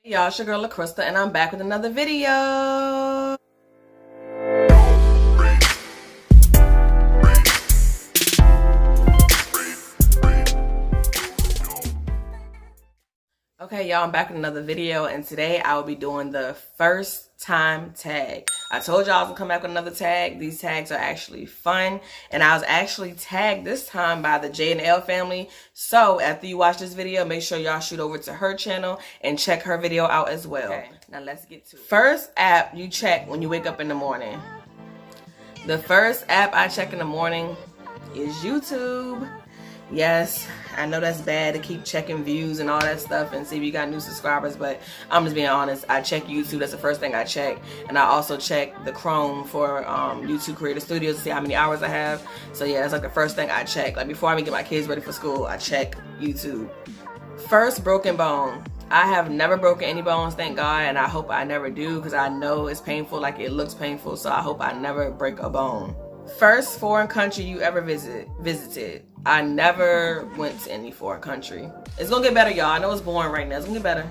Y'all, it's your girl LaCrystal, and I'm back with another video. Okay, y'all, I'm back with another video, and today I will be doing the first time tag. I told y'all I was gonna come back with another tag. These tags are actually fun, and I was actually tagged this time by the J&l Family. So after you watch this video, make sure y'all shoot over to her channel and check her video out as well. Okay, now let's get to it. First app you check when you wake up in the morning. The first app I check in the morning is YouTube. Yes, I know that's bad to keep checking views and all that stuff and see if you got new subscribers, but I'm just being honest. I check YouTube. That's the first thing I check. And I also check the Chrome for YouTube Creator Studios to see how many hours I have. So yeah, that's like the first thing I check. Like before I even get my kids ready for school, I check YouTube. First broken bone. I have never broken any bones, thank God, and I hope I never do because I know it's painful, like it looks painful, so I hope I never break a bone. First foreign country you ever visited. I never went to any foreign country. It's gonna get better, y'all. I know it's boring right now. It's gonna get better.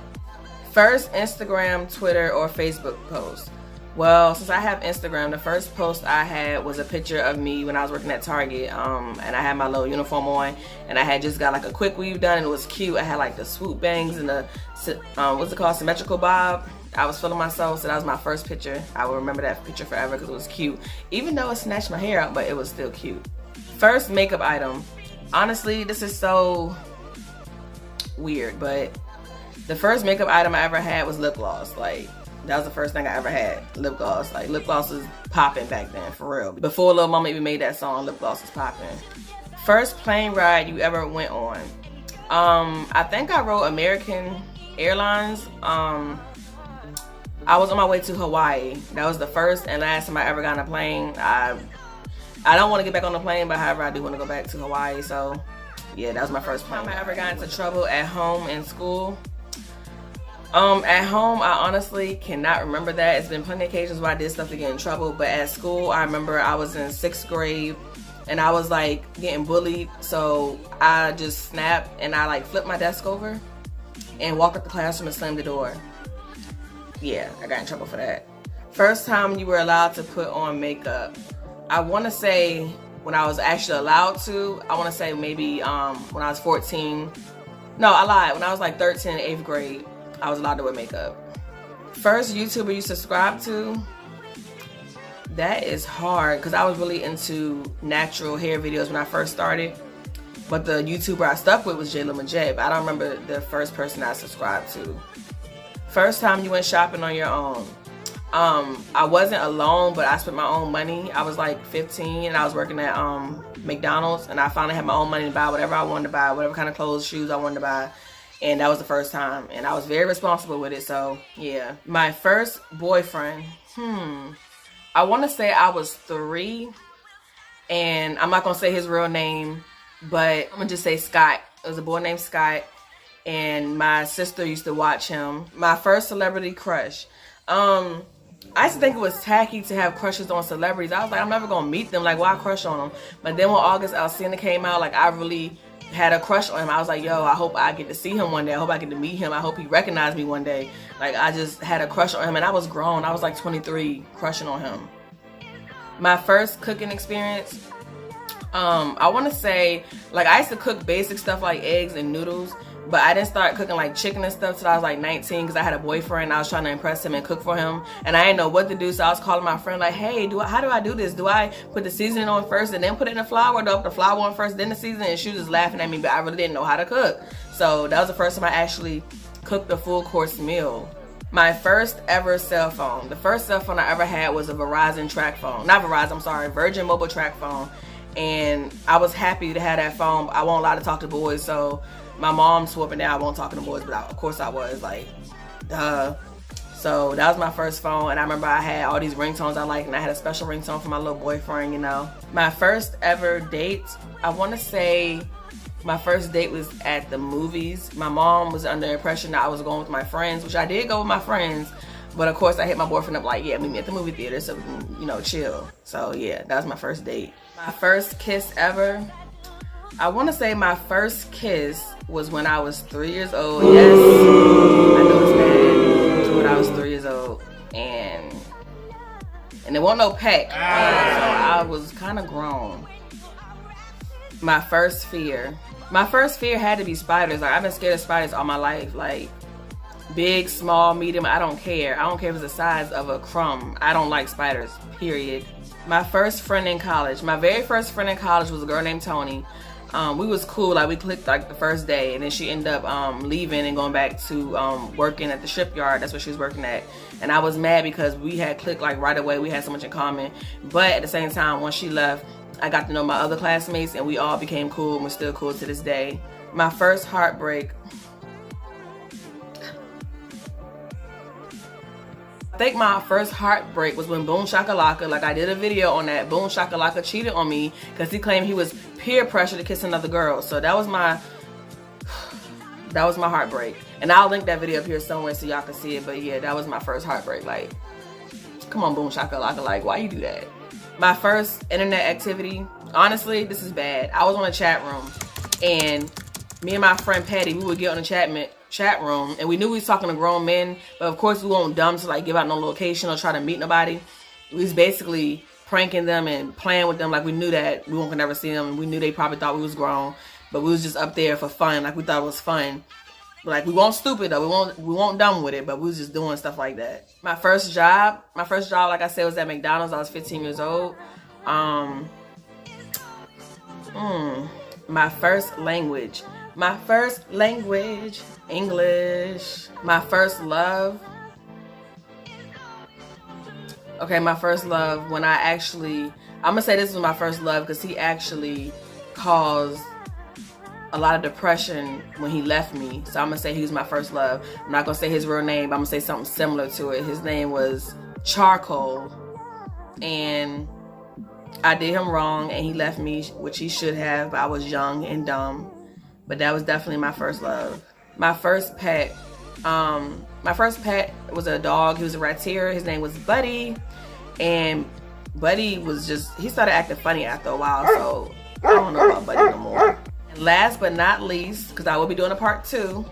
First Instagram, Twitter, or Facebook post. Well, since I have Instagram, the first post I had was a picture of me when I was working at Target, and I had my little uniform on, and I had just got like a quick weave done, and it was cute. I had like the swoop bangs and the, what's it called, symmetrical bob. I was feeling myself, so that was my first picture. I will remember that picture forever because it was cute. Even though it snatched my hair out, but it was still cute. First makeup item. Honestly, this is so weird, but the first makeup item I ever had was lip gloss. Like, that was the first thing I ever had, lip gloss. Like, lip gloss was popping back then, for real. Before Lil Mama even made that song, lip gloss was popping. First plane ride you ever went on. I think I rode American Airlines. I was on my way to Hawaii. That was the first and last time I ever got on a plane. I don't want to get back on the plane, but however, I do want to go back to Hawaii. So, yeah, that was my first plane. I ever got into trouble at home and school. At home, I honestly cannot remember that. It's been plenty of occasions where I did stuff to get in trouble, but at school, I remember I was in 6th grade and I was like getting bullied. So I just snapped and I like flipped my desk over and walked up the classroom and slammed the door. Yeah, I got in trouble for that. First time you were allowed to put on makeup. I want to say when I was actually allowed to, I want to say maybe when I was 14. No, I lied. When I was like 13 in 8th grade, I was allowed to wear makeup. First YouTuber you subscribed to? That is hard because I was really into natural hair videos when I first started. But the YouTuber I stuck with was j.l. I don't remember the first person I subscribed to. First time you went shopping on your own. I wasn't alone, but I spent my own money. I was like 15 and I was working at McDonald's, and I finally had my own money to buy whatever I wanted to buy, whatever kind of clothes, shoes I wanted to buy. And that was the first time, and I was very responsible with it, so yeah. My first boyfriend, I want to say I was 3, and I'm not going to say his real name, but I'm going to just say Scott. It was a boy named Scott, and my sister used to watch him. My first celebrity crush. I used to think it was tacky to have crushes on celebrities. I was like, I'm never gonna meet them, like why crush on them? But then when August Alsina came out, like I really had a crush on him. I was like, yo, I hope I get to see him one day. I hope I get to meet him. I hope he recognized me one day. Like I just had a crush on him, and I was grown. I was like 23 crushing on him. My first cooking experience, I want to say, like I used to cook basic stuff like eggs and noodles, but I didn't start cooking like chicken and stuff till I was like 19 because I had a boyfriend and I was trying to impress him and cook for him, and I didn't know what to do, so I was calling my friend like, hey, how do I do this? Do I put the seasoning on first and then put it in the flour, or do I put the flour on first then the seasoning? And she was just laughing at me, but I really didn't know how to cook. So that was the first time I actually cooked a full course meal. My first ever cell phone. The first cell phone I ever had was a Verizon track phone. Not Verizon, I'm sorry, Virgin Mobile track phone. And I was happy to have that phone. I won't allow to talk to boys, so my mom swore up and down I won't talk to the boys, but of course I was like, duh. So that was my first phone, and I remember I had all these ringtones I liked, and I had a special ringtone for my little boyfriend, you know. My first ever date, I want to say my first date was at the movies. My mom was under the impression that I was going with my friends, which I did go with my friends, but of course I hit my boyfriend up like, yeah, meet me at the movie theater so we can, you know, chill. So yeah, that was my first date. My first kiss ever, I want to say my first kiss was when I was 3 years old. Yes, I know it's bad. and there wasn't no pack, so I was kind of grown. My first fear had to be spiders. Like, I've been scared of spiders all my life. Like, big, small, medium, I don't care. I don't care if it's the size of a crumb. I don't like spiders, period. My first friend in college. My very first friend in college was a girl named Tony. We was cool, like we clicked like the first day, and then she ended up leaving and going back to working at the shipyard. That's what she was working at. And I was mad because we had clicked like right away. We had so much in common. But at the same time, once she left, I got to know my other classmates, and we all became cool, and we're still cool to this day. My first heartbreak. I think my first heartbreak was when Boom Shakalaka, like I did a video on that, Boom Shakalaka cheated on me because he claimed he was peer pressure to kiss another girl. So that was my heartbreak. And I'll link that video up here somewhere so y'all can see it. But yeah, that was my first heartbreak. Like, come on, Boom Shakalaka, like, why you do that? My first internet activity, honestly, this is bad. I was on a chat room, and me and my friend Patty, we would get on the chat room, and we knew we was talking to grown men, but of course we weren't dumb to like give out no location or try to meet nobody. We was basically pranking them and playing with them, like we knew that we won't never see them, and we knew they probably thought we was grown, but we was just up there for fun, like we thought it was fun. But like, we weren't stupid though, we weren't dumb with it, but we was just doing stuff like that. My first job, like I said, was at McDonald's. I was 15 years old. My first language, English. My first love. Okay, my first love, when I'm gonna say this was my first love because he actually caused a lot of depression when he left me. So I'm gonna say he was my first love. I'm not gonna say his real name, but I'm gonna say something similar to it. His name was Charcoal, and I did him wrong and he left me, which he should have, but I was young and dumb. But that was definitely my first love. My first pet was a dog. He was a rat terrier. His name was Buddy, and Buddy was he started acting funny after a while, so I don't know about Buddy no more. And last but not least, because I will be doing a part 2,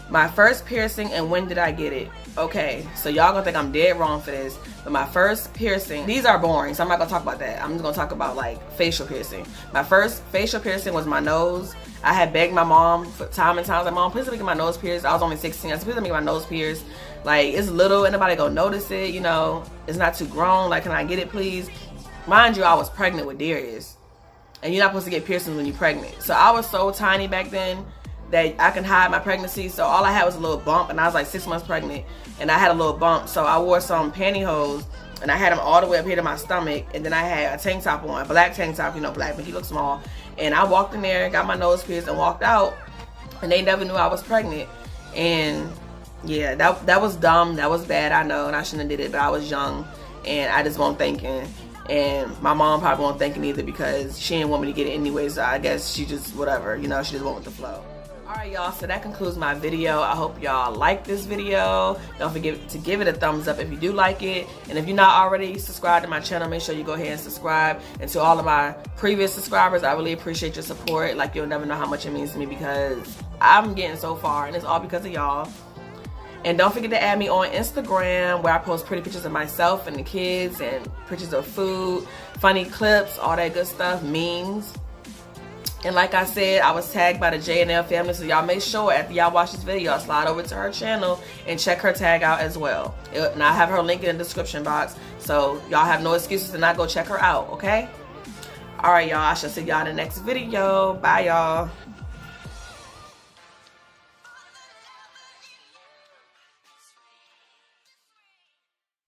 my first piercing and when did I get it? Okay, so y'all gonna think I'm dead wrong for this, but my first piercing, these are boring, so I'm not gonna talk about that. I'm just gonna talk about like facial piercing. My first facial piercing was my nose. I had begged my mom for time and time, like, Mom, please let me get my nose pierced. I was only 16. I said, please let me get my nose pierced. Like, it's little, and nobody gonna notice it, you know. It's not too grown. Like, can I get it, please? Mind you, I was pregnant with Darius, and you're not supposed to get piercings when you're pregnant. So I was so tiny back then that I can hide my pregnancy. So all I had was a little bump, and I was like 6 months pregnant, and I had a little bump. So I wore some pantyhose, and I had them all the way up here to my stomach, and then I had a tank top on, a black tank top, you know, black, but he looked small. And I walked in there, got my nose pierced, and walked out, and they never knew I was pregnant. And yeah, that was dumb, that was bad, I know, and I shouldn't have did it, but I was young, and I just wasn't thinking. And my mom probably wasn't thinking either because she didn't want me to get it anyway, so I guess she just, whatever, you know, she just went with the flow. Alright y'all, so that concludes my video. I hope y'all like this video. Don't forget to give it a thumbs up if you do like it. And if you're not already subscribed to my channel, make sure you go ahead and subscribe. And to all of my previous subscribers, I really appreciate your support. Like, you'll never know how much it means to me because I'm getting so far, and it's all because of y'all. And don't forget to add me on Instagram, where I post pretty pictures of myself and the kids, and pictures of food, funny clips, all that good stuff, memes. And like I said, I was tagged by the J&l Family, so y'all make sure after y'all watch this video, slide over to her channel and check her tag out as well. And I have her link in the description box, so y'all have no excuses to not go check her out, okay? Alright y'all, I shall see y'all in the next video. Bye y'all.